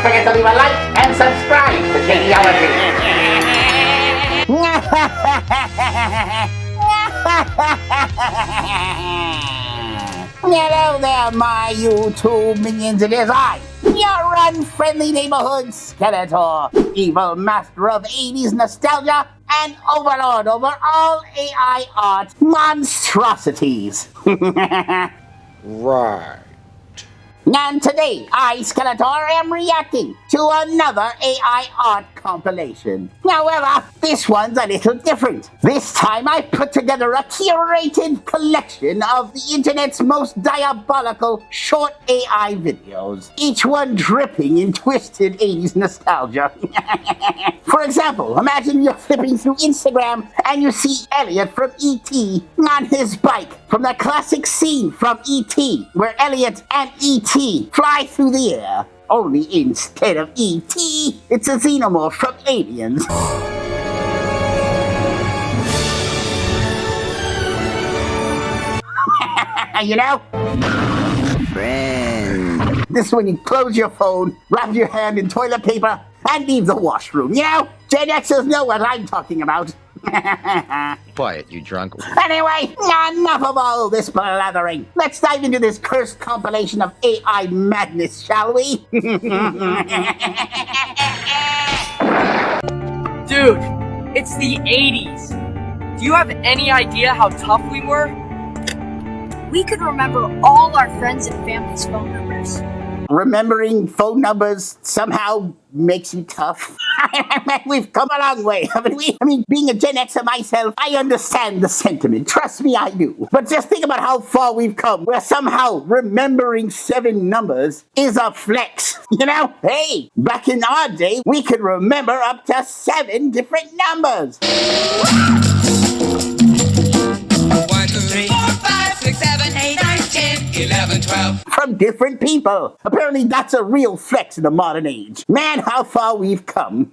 forget to leave a like and subscribe to Genealogy. Hello there, my YouTube minions. It is I, your unfriendly neighborhood Skeletor, evil master of 80s nostalgia and overlord over all AI art monstrosities. Right. And today, I, Skeletor, am reacting to another AI art compilation. However, this one's a little different. This time I put together a curated collection of the internet's most diabolical short AI videos, each one dripping in twisted 80s nostalgia. For example, imagine you're flipping through Instagram and you see Elliot from E.T. on his bike from the classic scene from E.T. where Elliot and E.T. fly through the air. Only instead of E.T., it's a xenomorph from Aliens. You know? Friend. This is when you close your phone, wrap your hand in toilet paper, and leave the washroom. You know? Gen Xers know what I'm talking about. Quiet, you drunk. Anyway, enough of all this blathering. Let's dive into this cursed compilation of AI madness, shall we? Dude, it's the 80s. Do you have any idea how tough we were? We could remember all our friends and family's phone numbers. Remembering phone numbers somehow makes you tough. We've come a long way, haven't we? I mean, being a Gen Xer myself, I understand the sentiment. Trust me, I do. But just think about how far we've come, where somehow remembering 7 numbers is a flex. You know? Hey, back in our day, we could remember up to 7 different numbers. 1, 2, 3, 4, 5, 6, 7, 8, 9, 10, 11, 12. From different people. Apparently that's a real flex in the modern age. Man, how far we've come.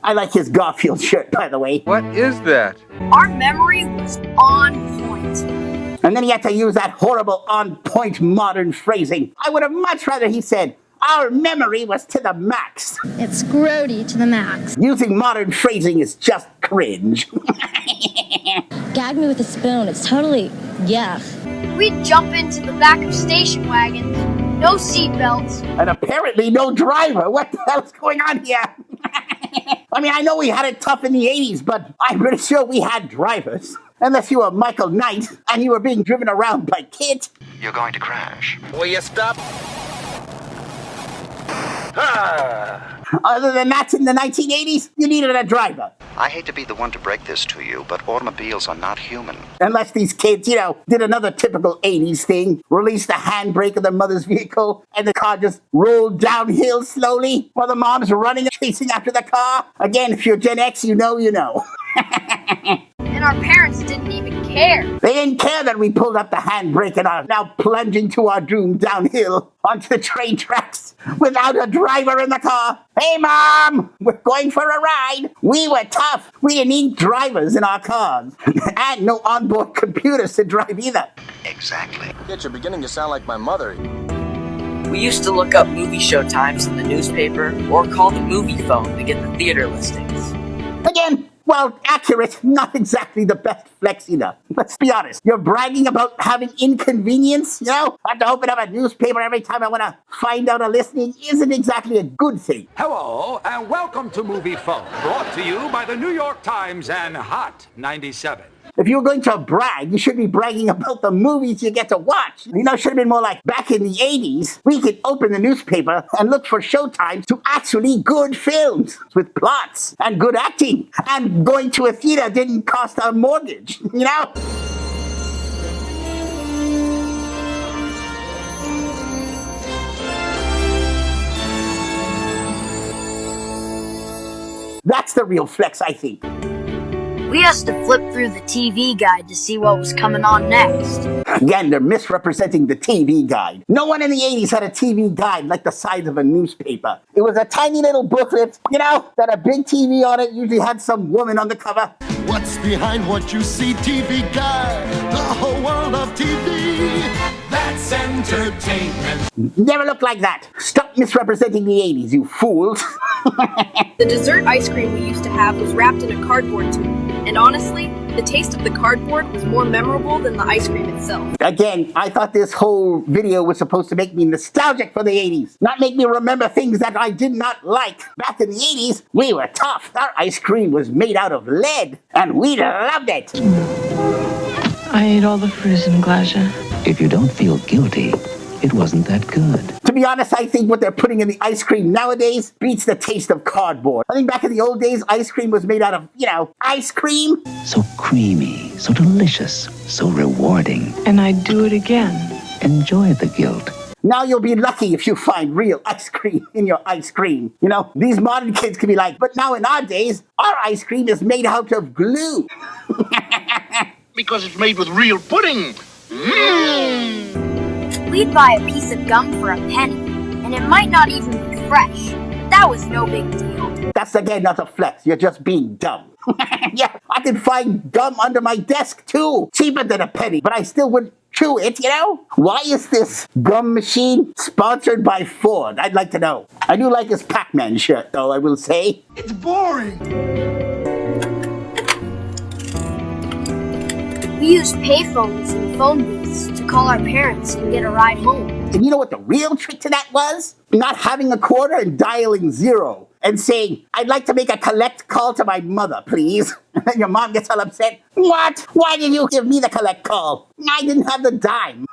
I like his Garfield shirt, by the way. What is that? Our memory was on point. And then he had to use that horrible on-point modern phrasing. I would have much rather he said, our memory was to the max. It's grody to the max. Using modern phrasing is just cringe. Gag me with a spoon. It's totally yuck. We'd jump into the back of station wagons, no seatbelts. And apparently no driver. What the hell's going on here? I mean, I know we had it tough in the 80s, but I'm pretty sure we had drivers. Unless you were Michael Knight and you were being driven around by Kit. You're going to crash. Will you stop? Other than that, in the 1980s, you needed a driver. I hate to be the one to break this to you, but automobiles are not human. Unless these kids, you know, did another typical 80s thing, released the handbrake of their mother's vehicle, and the car just rolled downhill slowly while the mom's running and chasing after the car. Again, if you're Gen X, you know you know. And our parents didn't even care. They didn't care that we pulled up the handbrake and are now plunging to our doom downhill onto the train tracks without a driver in the car. Hey, Mom, we're going for a ride. We were tough. We didn't need drivers in our cars. And no onboard computers to drive either. Exactly. You're beginning to sound like my mother. We used to look up movie show times in the newspaper or call the movie phone to get the theater listings. Again, well, accurate, not exactly the best flex either. Let's be honest. You're bragging about having inconvenience, you know? I have to open up a newspaper every time I want to find out a listing isn't exactly a good thing. Hello, and welcome to Movie Phone, brought to you by the New York Times and Hot 97. If you were going to brag, you should be bragging about the movies you get to watch. You know, it should have been more like back in the 80s, we could open the newspaper and look for showtimes to actually good films with plots and good acting. And going to a theater didn't cost a mortgage, you know? That's the real flex, I think. We used to flip through the TV guide to see what was coming on next. Again, they're misrepresenting the TV guide. No one in the 80s had a TV guide like the size of a newspaper. It was a tiny little booklet, you know, that a big TV on it usually had some woman on the cover. What's behind what you see? TV Guide, the whole world of TV. That's MTV. entertainment. Never looked like that. Stop misrepresenting the 80s, you fools. The dessert ice cream we used to have was wrapped in a cardboard tube, and honestly, the taste of the cardboard was more memorable than the ice cream itself. Again, I thought this whole video was supposed to make me nostalgic for the 80s, not make me remember things that I did not like. Back in the 80s, we were tough. Our ice cream was made out of lead, and we loved it. I ate all the frozen glacia. If you don't feel guilty, it wasn't that good. To be honest, I think what they're putting in the ice cream nowadays beats the taste of cardboard. I think back in the old days, ice cream was made out of, ice cream. So creamy, so delicious, so rewarding. And I'd do it again. Enjoy the guilt. Now you'll be lucky if you find real ice cream in your ice cream. These modern kids can be like, but now in our days, our ice cream is made out of glue. Because it's made with real pudding. We'd buy a piece of gum for a penny, and it might not even be fresh, but that was no big deal. That's again not a flex, you're just being dumb. Yeah, I could find gum under my desk too, cheaper than a penny, but I still wouldn't chew it, Why is this gum machine sponsored by Ford? I'd like to know. I do like his Pac-Man shirt though, I will say. It's boring. We used payphones and phone booths to call our parents and get a ride home. And you know what the real trick to that was? Not having a quarter and dialing 0 and saying, I'd like to make a collect call to my mother, please. And then your mom gets all upset. What? Why did you give me the collect call? I didn't have the dime.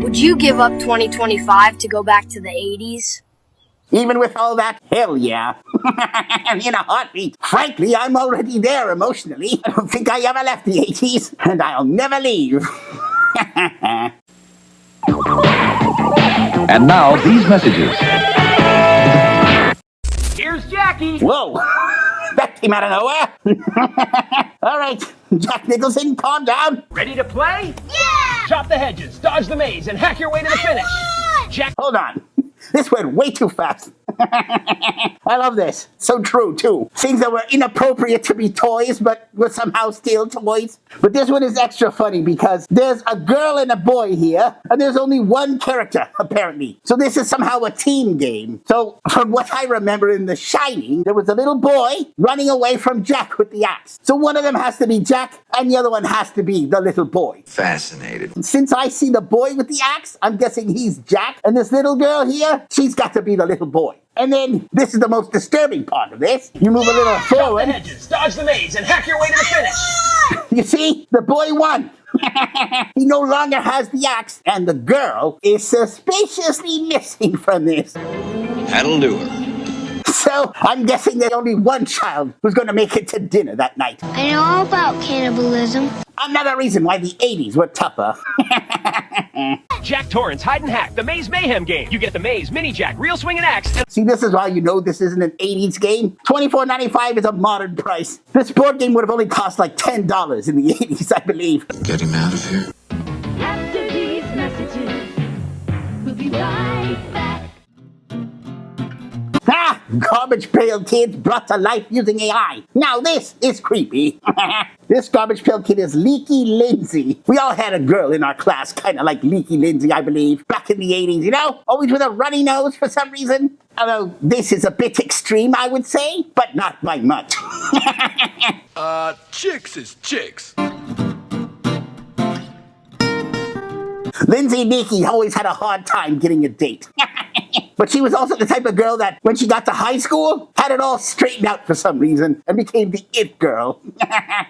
Would you give up 2025 to go back to the 80s? Even with all that? Hell yeah. In a heartbeat. Frankly, I'm already there emotionally. I don't think I ever left the 80s, and I'll never leave. And now, these messages. Here's Jackie. Whoa. That came out of nowhere. All right, Jack Nicholson, calm down. Ready to play? Yeah! Chop the hedges, dodge the maze, and hack your way to the finish. Jack. Hold on. This went way too fast. I love this. So true, too. Things that were inappropriate to be toys, but were somehow still toys. But this one is extra funny because there's a girl and a boy here, and there's only one character, apparently. So this is somehow a team game. So from what I remember in The Shining, there was a little boy running away from Jack with the axe. So one of them has to be Jack, and the other one has to be the little boy. Fascinated. And since I see the boy with the axe, I'm guessing he's Jack, and this little girl here, she's got to be the little boy. And then, this is the most disturbing part of this. You move a little forward. Chop the hedges, dodge the maze, and hack your way to the finish. You see? The boy won. He no longer has the axe, and the girl is suspiciously missing from this. That'll do her. So, I'm guessing there's only one child who's going to make it to dinner that night. I know all about cannibalism. Another reason why the 80s were tougher. Jack Torrance, hide and hack, the Maze Mayhem game. You get the Maze, Mini Jack, Real Swing and Axe. See, this is why you know this isn't an 80s game. $24.95 is a modern price. This board game would have only cost like $10 in the 80s, I believe. Get him out of here. After these messages, we'll be right back. Ah! Garbage Pail Kids brought to life using AI. Now this is creepy. This Garbage Pail Kid is Leaky Lindsay. We all had a girl in our class kind of like Leaky Lindsay, I believe, back in the 80s, Always with a runny nose for some reason. Although this is a bit extreme, I would say, but not by much. Chicks is chicks. Lindsay Leakey always had a hard time getting a date. But she was also the type of girl that, when she got to high school, had it all straightened out for some reason and became the it girl.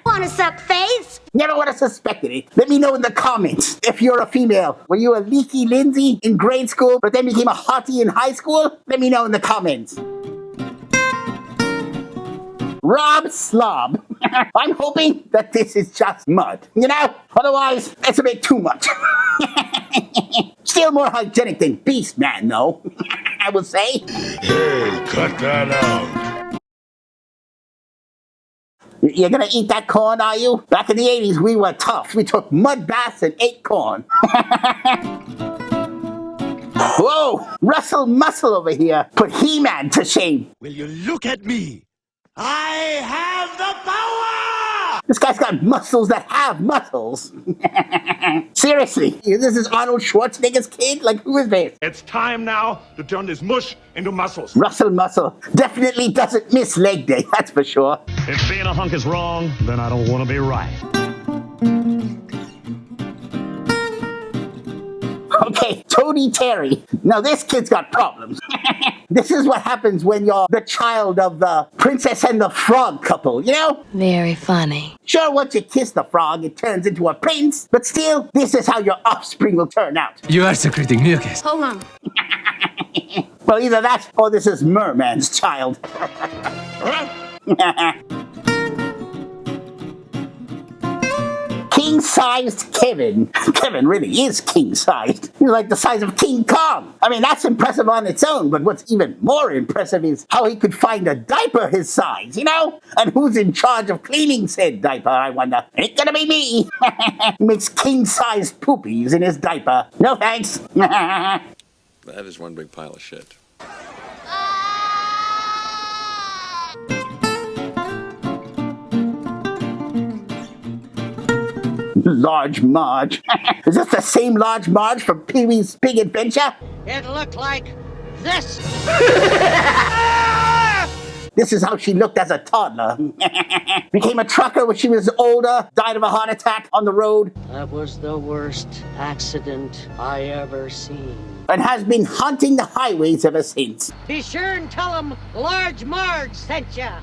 Wanna suck face? Never would have suspected it. Let me know in the comments if you're a female. Were you a Leaky Lindsay in grade school, but then became a hottie in high school? Let me know in the comments. Rob Slob. I'm hoping that this is just mud, Otherwise, it's a bit too much. Still more hygienic than Beast Man, though, I will say. Hey, cut that out. You're gonna eat that corn, are you? Back in the 80s, we were tough. We took mud baths and ate corn. Whoa! Russell Muscle over here put He-Man to shame. Will you look at me? I have the power! This guy's got muscles that have muscles. See? Seriously, this is Arnold Schwarzenegger's kid? Like, who is this? It's time now to turn this mush into muscles. Russell Muscle. Definitely doesn't miss leg day, that's for sure. If being a hunk is wrong, then I don't want to be right. Okay, Tony Terry. Now this kid's got problems. This is what happens when you're the child of the Princess and the Frog couple, you know? Very funny. Sure, once you kiss the frog, it turns into a prince, but still, this is how your offspring will turn out. You are secreting mucus. Hold on. Well, either that, or this is Merman's child. King-sized Kevin. Kevin really is king-sized. He's like the size of King Kong. I mean, that's impressive on its own, but what's even more impressive is how he could find a diaper his size, you know? And who's in charge of cleaning said diaper, I wonder? Ain't gonna be me. He makes king-sized poopies in his diaper. No thanks. That is one big pile of shit. Large Marge. Is this the same Large Marge from Pee-wee's Big Adventure? It looked like this. This is how she looked as a toddler. Became a trucker when she was older, died of a heart attack on the road. That was the worst accident I ever seen. And has been haunting the highways ever since. Be sure and tell them Large Marge sent ya.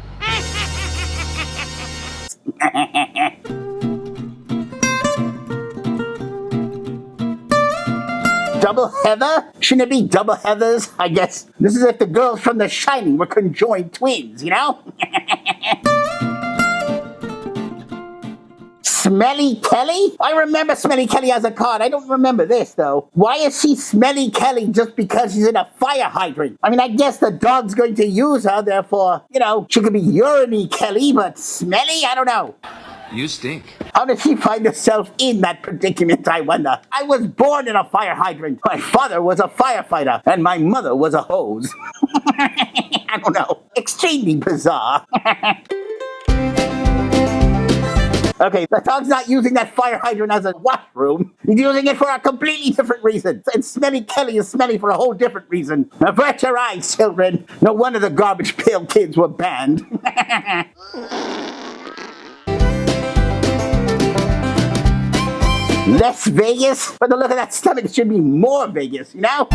Double Heather? Shouldn't it be Double Heathers? I guess this is if the girls from The Shining were conjoined twins, you know? Smelly Kelly? I remember Smelly Kelly as a card. I don't remember this, though. Why is she Smelly Kelly just because she's in a fire hydrant? I mean, I guess the dog's going to use her, therefore, you know, she could be Uriny Kelly, but Smelly? I don't know. You stink. How did she find herself in that predicament, I wonder? I was born in a fire hydrant. My father was a firefighter, and my mother was a hose. I don't know. Extremely bizarre. Okay, the dog's not using that fire hydrant as a washroom. He's using it for a completely different reason. And Smelly Kelly is smelly for a whole different reason. Avert your eyes, children. No wonder the Garbage Pail Kids were banned. Less Vegas? But the look of that stomach, it should be more Vegas, you know?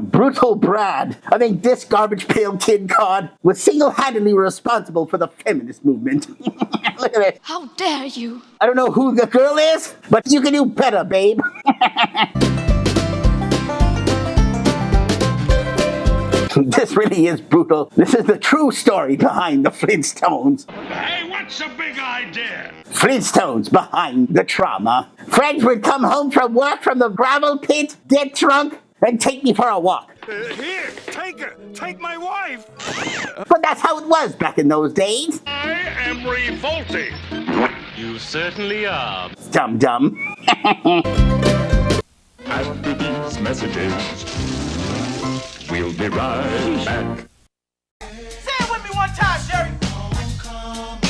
Brutal Brad. I think this Garbage Pail Kid card was single-handedly responsible for the feminist movement. Look at it. How dare you? I don't know who the girl is, but you can do better, babe. This really is brutal. This is the true story behind the Flintstones. Hey, what's the big idea? Flintstones behind the trauma. Friends would come home from work from the gravel pit, get drunk, and take me for a walk. Here, take her. Take my wife. But that's how it was back in those days. I am revolting. You certainly are. Dum-dum. After these messages, we'll be right back. Say it with me one time, Jerry.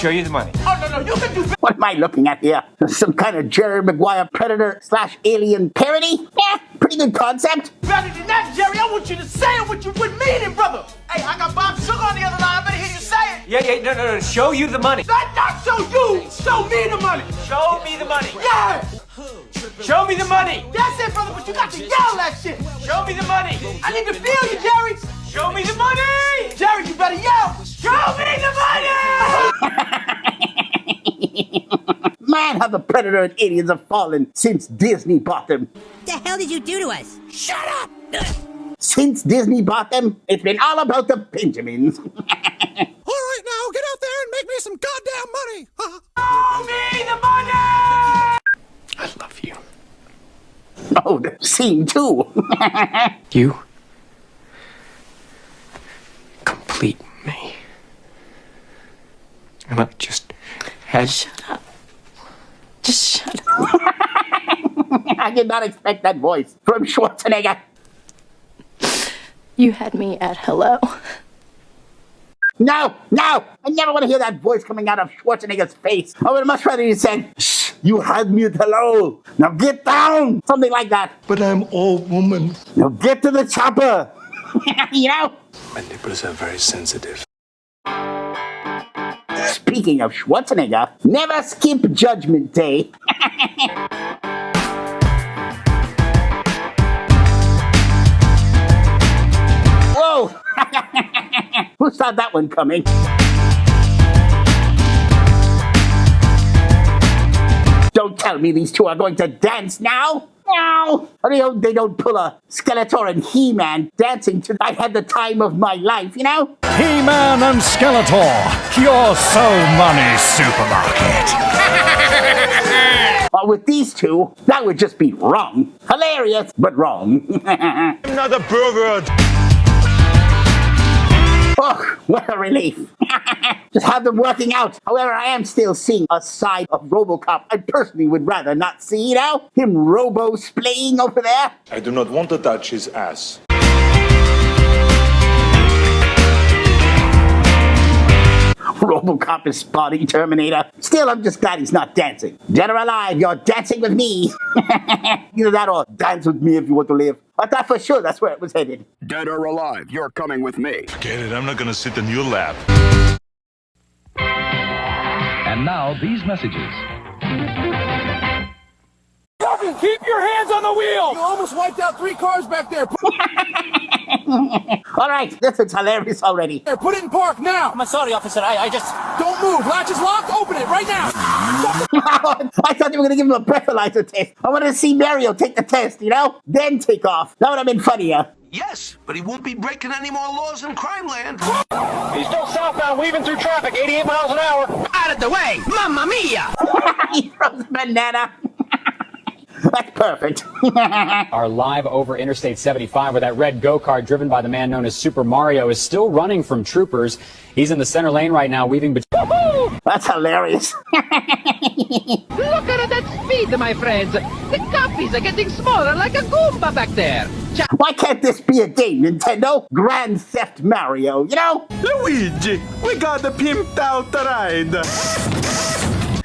Show you the money. Oh, no, you can do What am I looking at here? Some kind of Jerry Maguire Predator/Alien parody? Yeah, pretty good concept. better than that, Jerry. I want you to say it what you would mean it, brother. Hey, I got Bob Sugar on the other line. I better hear you say it. Yeah, no. Show you the money. Not show you. Show me the money. Show me the money. Yeah. Show me the money. That's it, brother, but you got to yell that shit. Show me the money. I need to feel you, Jerry. Show me the money. Jerry, you better yell. Show me the money. Man, how the Predator and aliens have fallen since Disney bought them. The hell did you do to us? Shut up. Since Disney bought them, it's been all about the Benjamins. All right, now get out there and make me some goddamn money. Show me the money. I love you. Oh, the scene too. You complete me. And I just had... Shut up. Just shut up. I did not expect that voice from Schwarzenegger. You had me at hello. No, no! I never want to hear that voice coming out of Schwarzenegger's face. I would much rather you said, "Shh, you had me at hello. Now get down!" Something like that. But I'm all woman. Now get to the chopper. You know? My nipples are very sensitive. Speaking of Schwarzenegger, never skip Judgment Day. Whoa! Who saw that one coming? Don't tell me these two are going to dance now. No! They don't pull a Skeletor and He-Man dancing to I Had the Time of My Life, you know? He-Man and Skeletor, your so money supermarket. Well, with these two, that would just be wrong. Hilarious, but wrong. Another burger. Oh, what a relief. Just have them working out. However, I am still seeing a side of RoboCop I personally would rather not see, you know? Him robo-splaying over there. I do not want to touch his ass. RoboCop is spotting Terminator. Still, I'm just glad he's not dancing. Dead or alive, you're dancing with me. Either that or dance with me if you want to live. I thought for sure that's where it was headed. Dead or alive, you're coming with me. Forget it, I'm not gonna sit in your lap. And now, these messages. Keep your hands on the wheel! You almost wiped out 3 cars back there. All right, this is hilarious already. There, put it in park now. I'm sorry, officer. I just... Don't move. Latch is locked. Open it right now. I thought you were going to give him a breathalyzer test. I wanted to see Mario take the test, you know? Then take off. That would have been funnier. Yes, but he won't be breaking any more laws in crime land. He's still southbound, weaving through traffic, 88 miles an hour. Out of the way. Mamma mia. He throws a banana. That's perfect. Are live over Interstate 75 where that red go-kart driven by the man known as Super Mario is still running from troopers. He's in the center lane right now, weaving between... That's hilarious. Look at that speed, my friends. The copies are getting smaller like a Goomba back there. Why can't this be a game, Nintendo? Grand Theft Mario, you know? Luigi, we got the pimped out ride.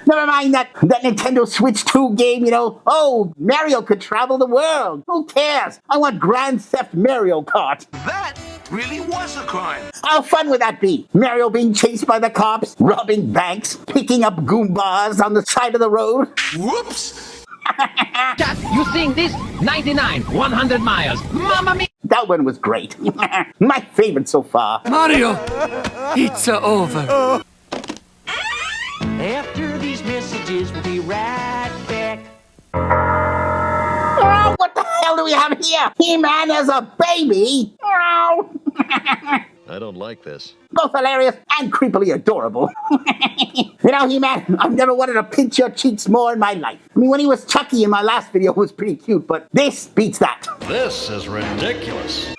Never mind that Nintendo Switch 2 game, you know. Oh, Mario could travel the world. Who cares? I want Grand Theft Mario Kart. That really was a crime. How fun would that be? Mario being chased by the cops, robbing banks, picking up Goombas on the side of the road. Whoops. Chat, you seeing this? 99, 100 miles. Mamma mia. That one was great. My favorite so far. Mario, it's over. After these messages, we'll be right back. Oh, what the hell do we have here? He-Man as a baby? Oh. I don't like this. Both hilarious and creepily adorable. You know, He-Man, I've never wanted to pinch your cheeks more in my life. I mean, when he was Chucky in my last video, it was pretty cute, but this beats that. This is ridiculous.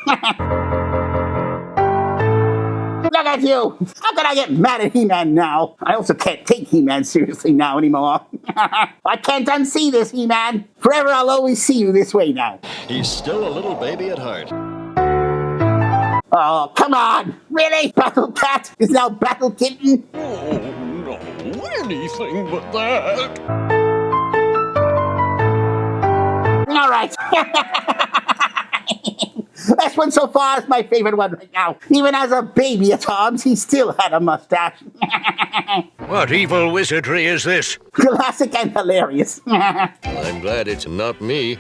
Look at you! How can I get mad at He-Man now? I also can't take He-Man seriously now anymore. I can't unsee this, He-Man. Forever I'll always see you this way now. He's still a little baby at heart. Oh, come on! Really? Battle Cat is now Battle Kitten? Oh, no. Anything but that. All right. This one so far is my favorite one right now. Even as a baby at times, he still had a mustache. What evil wizardry is this? Classic and hilarious. I'm glad it's not me.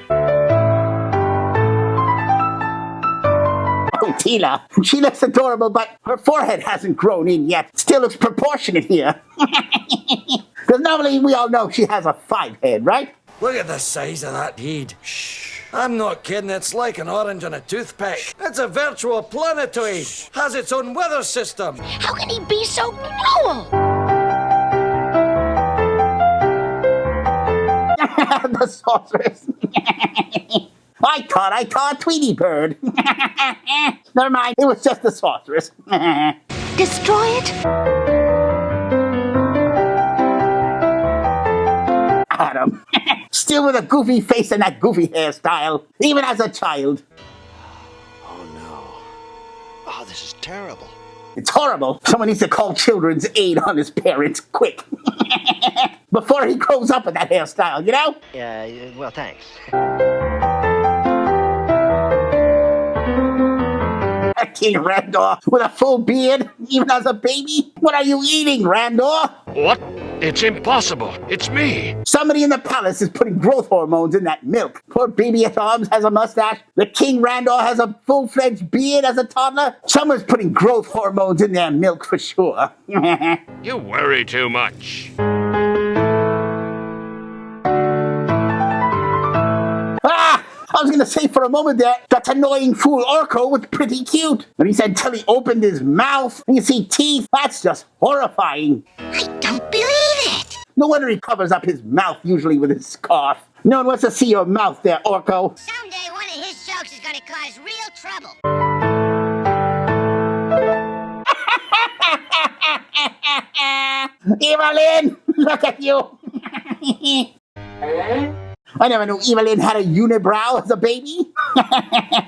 Oh, Tina. She looks adorable, but her forehead hasn't grown in yet. Still looks proportionate here. Because normally we all know she has a 5 head, right? Look at the size of that head. Shh. I'm not kidding, it's like an orange on a toothpick. It's a virtual planetoid. Has its own weather system. How can he be so cruel? The sorceress. I thought I caught a Tweety bird. Never mind, it was just the sorceress. Destroy it? Adam. Still with a goofy face and that goofy hairstyle, even as a child. Oh no. Oh, this is terrible. It's horrible. Someone needs to call children's aid on his parents, quick. Before he grows up with that hairstyle, you know? Well, thanks. King Randor with a full beard, even as a baby? What are you eating, Randor? What? It's impossible. It's me. Somebody in the palace is putting growth hormones in that milk. Poor baby at arms has a mustache. The King Randor has a full-fledged beard as a toddler. Someone's putting growth hormones in their milk for sure. You worry too much. I was gonna say for a moment there, that annoying fool Orko was pretty cute. And he said until he opened his mouth, and you see teeth, that's just horrifying. I don't believe it. No wonder he covers up his mouth usually with his scarf. No one wants to see your mouth there, Orko. Someday one of his jokes is gonna cause real trouble. Evelyn, look at you. I never knew Evelyn had a unibrow as a baby.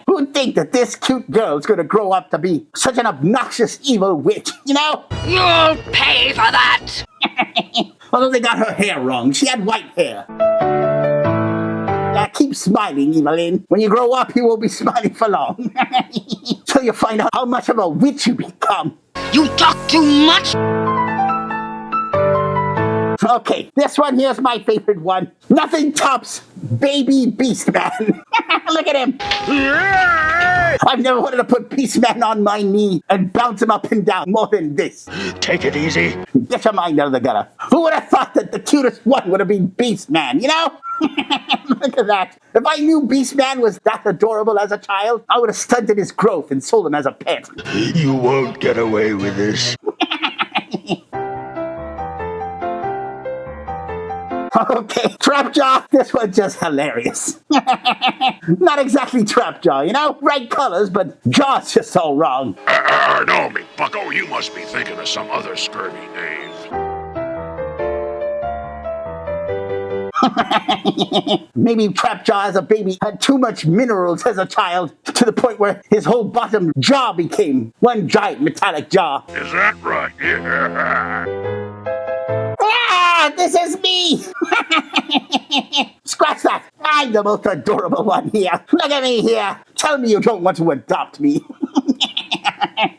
Who'd think that this cute girl's gonna grow up to be such an obnoxious evil witch, you know? You'll pay for that! Although they got her hair wrong. She had white hair. Keep smiling, Evelyn. When you grow up, you won't be smiling for long. Till you find out how much of a witch you become. You talk too much! Okay, this one here's my favorite one. Nothing tops Baby Beastman. Look at him. I've never wanted to put Beastman on my knee and bounce him up and down more than this. Take it easy. Get your mind out of the gutter. Who would have thought that the cutest one would have been Beastman, you know? Look at that. If I knew Beastman was that adorable as a child, I would have stunted his growth and sold him as a pet. You won't get away with this. Okay, Trapjaw, this one's just hilarious. Not exactly Trapjaw, you know? Right colors, but jaw's just all wrong. No, me bucko, you must be thinking of some other scurvy name. Maybe Trapjaw as a baby had too much minerals as a child, to the point where his whole bottom jaw became one giant metallic jaw. Is that right? Yeah. This is me! Scratch that! I'm the most adorable one here. Look at me here. Tell me you don't want to adopt me.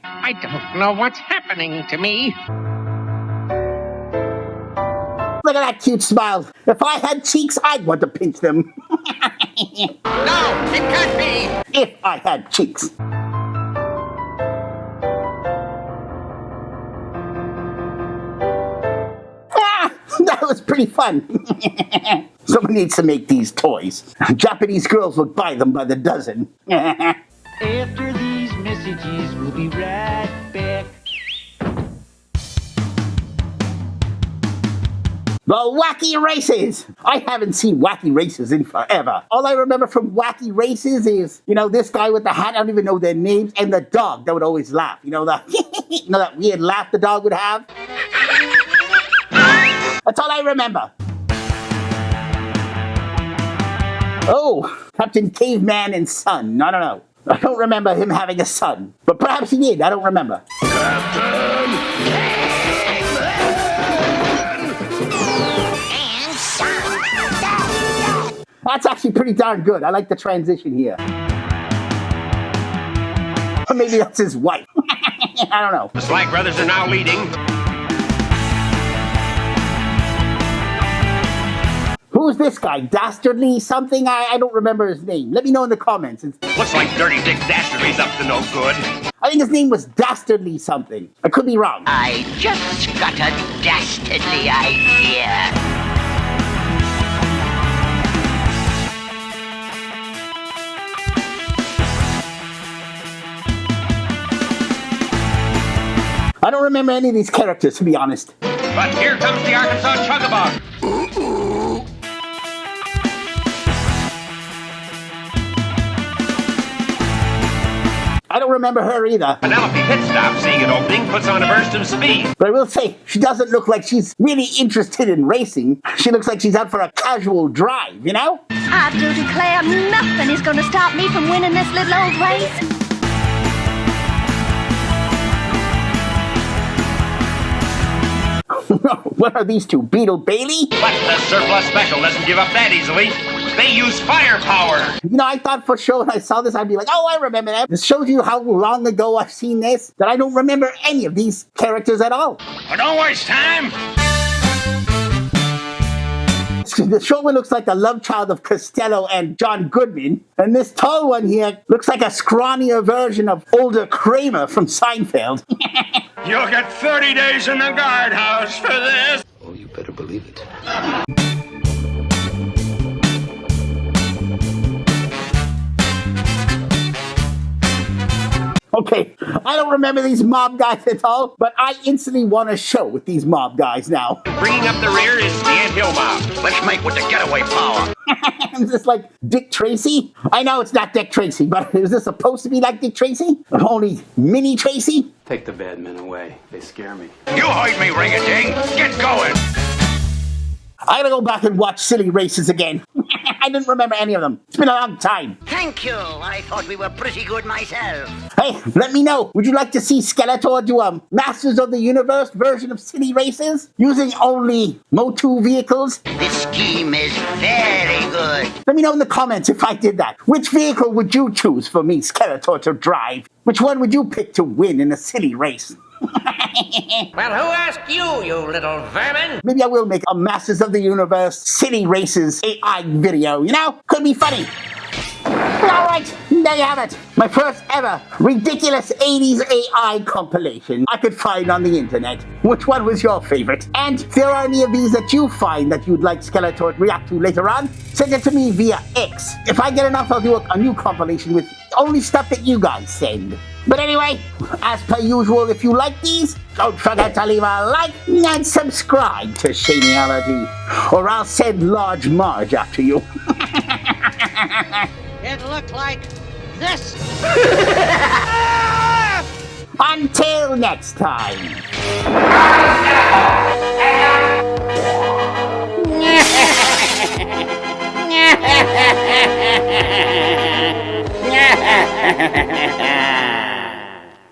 I don't know what's happening to me. Look at that cute smile. If I had cheeks, I'd want to pinch them. No, it can't be! If I had cheeks. That was pretty fun. Someone needs to make these toys. Japanese girls would buy them by the dozen. After these messages, we'll be right back. The Wacky Races! I haven't seen Wacky Races in forever. All I remember from Wacky Races is, you know, this guy with the hat, I don't even know their names, and the dog that would always laugh. You know, that weird laugh the dog would have? That's all I remember. Oh, Captain Caveman and Son. I don't know. I don't remember him having a son. But perhaps he did. I don't remember. Captain And Son. That's actually pretty darn good. I like the transition here. Or maybe that's his wife. I don't know. The Slag brothers are now leading. Who's this guy? Dastardly something? I don't remember his name. Let me know in the comments. Looks like Dirty Dick Dastardly's up to no good. I think his name was Dastardly something. I could be wrong. I just got a dastardly idea. I don't remember any of these characters, to be honest. But here comes the Arkansas Chugabug. I don't remember her either. Penelope Pitstop, seeing it opening, puts on a burst of speed. But I will say, she doesn't look like she's really interested in racing. She looks like she's out for a casual drive, you know? I do declare nothing is going to stop me from winning this little old race. What are these two, Beetle Bailey? But the surplus special doesn't give up that easily. They use firepower. You know, I thought for sure when I saw this, I'd be like, oh, I remember that. This shows you how long ago I've seen this, that I don't remember any of these characters at all. Well, don't waste time. The short one looks like the love child of Costello and John Goodman. And this tall one here looks like a scrawnier version of older Kramer from Seinfeld. You'll get 30 days in the guardhouse for this. Oh, you better believe it. Okay, I don't remember these mob guys at all, but I instantly want a show with these mob guys now. Bringing up the rear is the anthill mob. Let's make with the getaway power. Is this like Dick Tracy? I know it's not Dick Tracy, but is this supposed to be like Dick Tracy? Only Mini Tracy? Take the bad men away. They scare me. You heard me, ring-a-ding. Get going. I gotta go back and watch Silly Races again. I didn't remember any of them. It's been a long time. Thank you. I thought we were pretty good myself. Hey, let me know. Would you like to see Skeletor do a Masters of the Universe version of Silly Races? Using only Motu vehicles? This scheme is very good. Let me know in the comments if I did that. Which vehicle would you choose for me, Skeletor, to drive? Which one would you pick to win in a silly race? Well, who asked you, you little vermin? Maybe I will make a Masters of the Universe Silly Races AI video, you know? Could be funny. Alright, there you have it. My first ever ridiculous 80s AI compilation I could find on the internet. Which one was your favorite? And if there are any of these that you find that you'd like Skeletor to react to later on, send it to me via X. If I get enough, I'll do a new compilation with only stuff that you guys send. But anyway, as per usual, if you like these, don't forget to leave a like and subscribe to Shaniality, or I'll send Large Marge after you. It looked like this. Until next time.